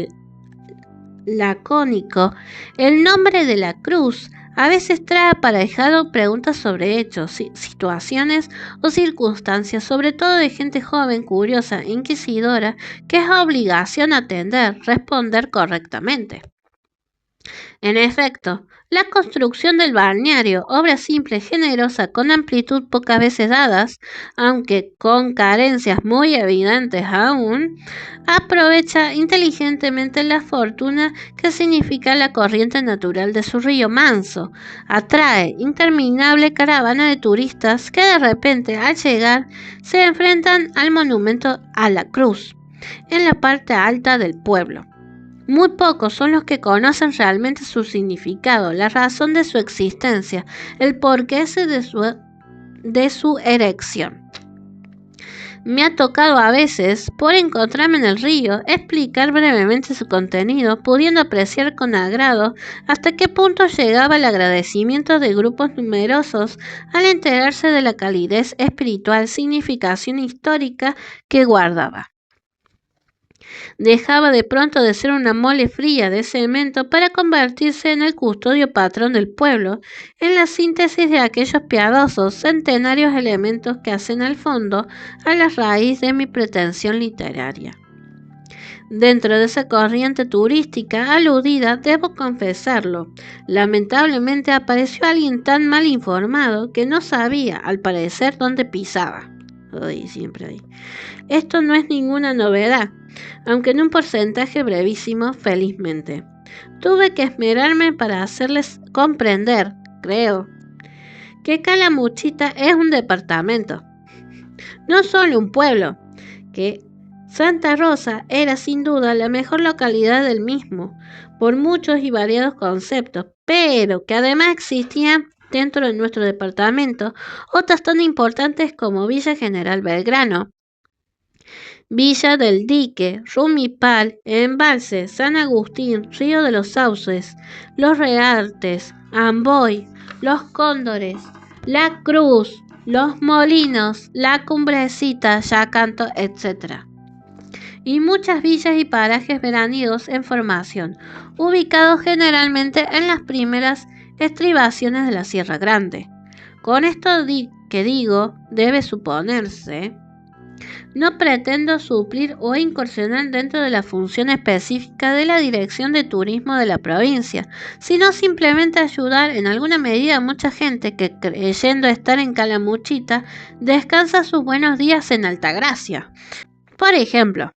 lacónico, el nombre de la cruz a veces trae aparejado preguntas sobre hechos, situaciones o circunstancias, sobre todo de gente joven, curiosa e inquisidora, que es obligación atender, responder correctamente. En efecto, la construcción del balneario, obra simple, generosa, con amplitud pocas veces dadas, aunque con carencias muy evidentes aún, aprovecha inteligentemente la fortuna que significa la corriente natural de su río manso, atrae interminable caravana de turistas que de repente al llegar se enfrentan al monumento a la cruz, en la parte alta del pueblo. Muy pocos son los que conocen realmente su significado, la razón de su existencia, el porqué de su de su erección. Me ha tocado a veces, por encontrarme en el río, explicar brevemente su contenido, pudiendo apreciar con agrado hasta qué punto llegaba el agradecimiento de grupos numerosos al enterarse de la calidez espiritual, significación histórica que guardaba. Dejaba de pronto de ser una mole fría de cemento para convertirse en el custodio patrón del pueblo, en la síntesis de aquellos piadosos, centenarios elementos que hacen al fondo a la raíz de mi pretensión literaria. Dentro de esa corriente turística aludida, debo confesarlo, lamentablemente apareció alguien tan mal informado que no sabía, al parecer, dónde pisaba. Ay, siempre hay. Esto no es ninguna novedad, aunque en un porcentaje brevísimo, felizmente. Tuve que esmerarme para hacerles comprender, creo, que Calamuchita es un departamento, no solo un pueblo, que Santa Rosa era sin duda la mejor localidad del mismo, por muchos y variados conceptos, pero que además existían dentro de nuestro departamento otras tan importantes como Villa General Belgrano, Villa del Dique, Rumipal, Embalse, San Agustín, Río de los Sauces, Los Reartes, Amboy, Los Cóndores, La Cruz, Los Molinos, La Cumbrecita, Yacanto, etc. Y muchas villas y parajes veraniegos en formación, ubicados generalmente en las primeras estribaciones de la Sierra Grande. Con esto que digo, debe suponerse. No pretendo suplir o incursionar dentro de la función específica de la Dirección de Turismo de la provincia, sino simplemente ayudar en alguna medida a mucha gente que, creyendo estar en Calamuchita, descansa sus buenos días en Altagracia. Por ejemplo,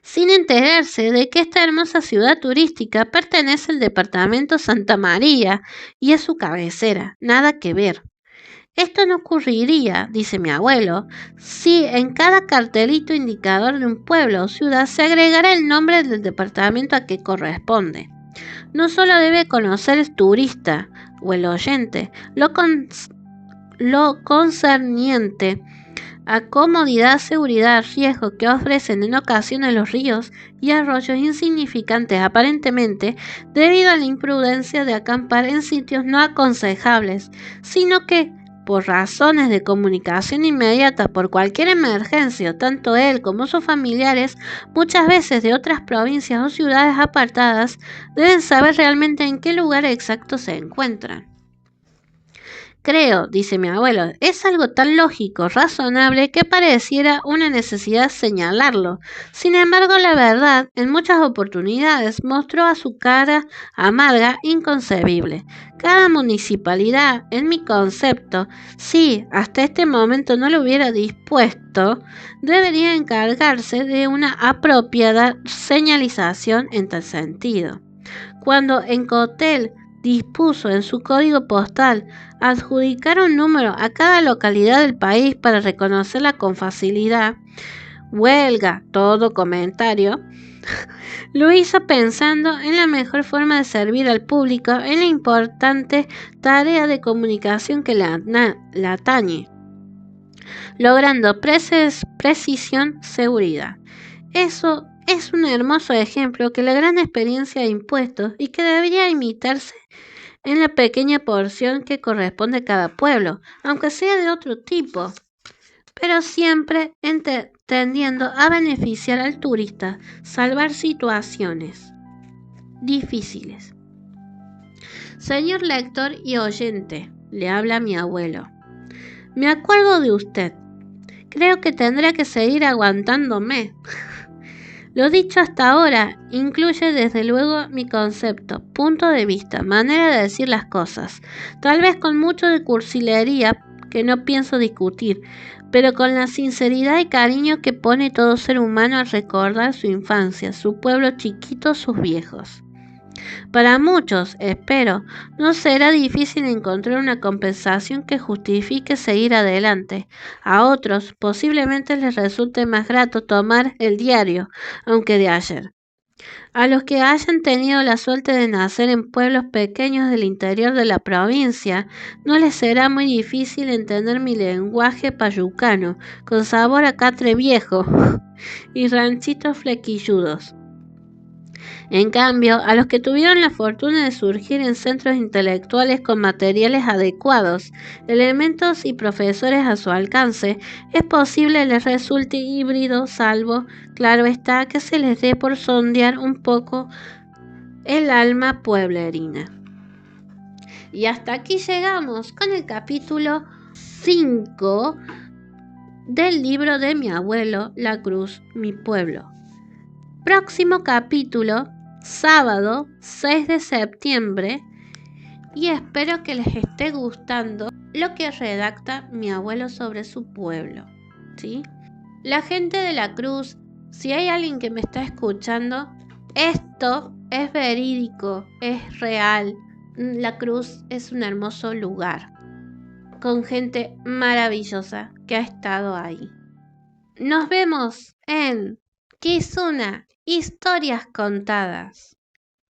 sin enterarse de que esta hermosa ciudad turística pertenece al departamento Santa María y es su cabecera, nada que ver. Esto no ocurriría, dice mi abuelo, si en cada cartelito indicador de un pueblo o ciudad se agregara el nombre del departamento a que corresponde. No solo debe conocer el turista o el oyente lo concerniente a comodidad, seguridad, riesgo que ofrecen en ocasiones los ríos y arroyos insignificantes aparentemente debido a la imprudencia de acampar en sitios no aconsejables, sino que por razones de comunicación inmediata por cualquier emergencia, tanto él como sus familiares, muchas veces de otras provincias o ciudades apartadas, deben saber realmente en qué lugar exacto se encuentran. Creo, dice mi abuelo, es algo tan lógico, razonable, que pareciera una necesidad señalarlo. Sin embargo, la verdad, en muchas oportunidades, mostró a su cara amarga inconcebible. Cada municipalidad, en mi concepto, si hasta este momento no lo hubiera dispuesto, debería encargarse de una apropiada señalización en tal sentido. Cuando Encotel dispuso en su código postal adjudicar un número a cada localidad del país para reconocerla con facilidad, huelga todo comentario, lo hizo pensando en la mejor forma de servir al público en la importante tarea de comunicación que le atañe, logrando precisión, seguridad. Eso es un hermoso ejemplo que la gran experiencia de impuestos y que debería imitarse en la pequeña porción que corresponde a cada pueblo, aunque sea de otro tipo, pero siempre tendiendo a beneficiar al turista, salvar situaciones difíciles. Señor lector y oyente, le habla mi abuelo. Me acuerdo de usted. Creo que tendré que seguir aguantándome. Lo dicho hasta ahora incluye desde luego mi concepto, punto de vista, manera de decir las cosas, tal vez con mucho de cursilería que no pienso discutir, pero con la sinceridad y cariño que pone todo ser humano al recordar su infancia, su pueblo chiquito, sus viejos. Para muchos, espero, no será difícil encontrar una compensación que justifique seguir adelante. A otros, posiblemente les resulte más grato tomar el diario, aunque de ayer. A los que hayan tenido la suerte de nacer en pueblos pequeños del interior de la provincia, no les será muy difícil entender mi lenguaje payucano, con sabor a catre viejo y ranchitos flequilludos. En cambio, a los que tuvieron la fortuna de surgir en centros intelectuales con materiales adecuados, elementos y profesores a su alcance, es posible les resulte híbrido, salvo, claro está, que se les dé por sondear un poco el alma pueblerina. Y hasta aquí llegamos con el capítulo 5 del libro de mi abuelo, La Cruz, mi pueblo. Próximo capítulo, sábado 6 de septiembre, y espero que les esté gustando lo que redacta mi abuelo sobre su pueblo, ¿sí? La gente de La Cruz, si hay alguien que me está escuchando, esto es verídico, es real. La Cruz es un hermoso lugar, con gente maravillosa que ha estado ahí. Nos vemos en Kizuna, Historias Contadas.